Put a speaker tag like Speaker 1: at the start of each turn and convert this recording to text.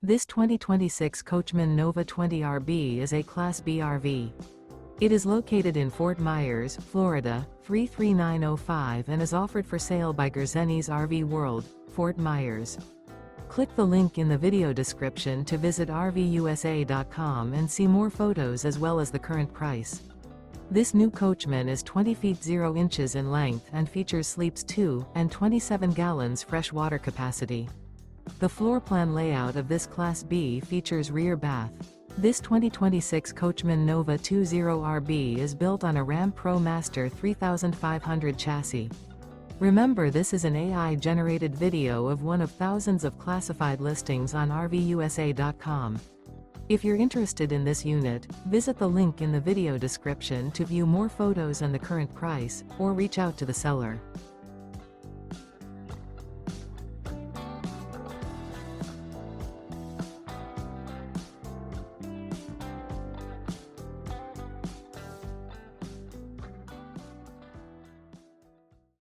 Speaker 1: This 2026 Coachmen Nova 20RB is a Class B RV. It is located in Fort Myers, Florida, 33905 and is offered for sale by Gerzeny's RV World, Fort Myers. Click the link in the video description to visit RVUSA.com and see more photos as well as the current price. This new Coachmen is 20 feet 0 inches in length and features sleeps 2 and 27 gallons fresh water capacity. The floor plan layout of this Class B features rear bath. This 2026 Coachmen Nova 20RB is built on a Ram Pro Master 3500 chassis. Remember, this is an AI-generated video of one of thousands of classified listings on RVUSA.com. If you're interested in this unit, visit the link in the video description to view more photos and the current price, or reach out to the seller.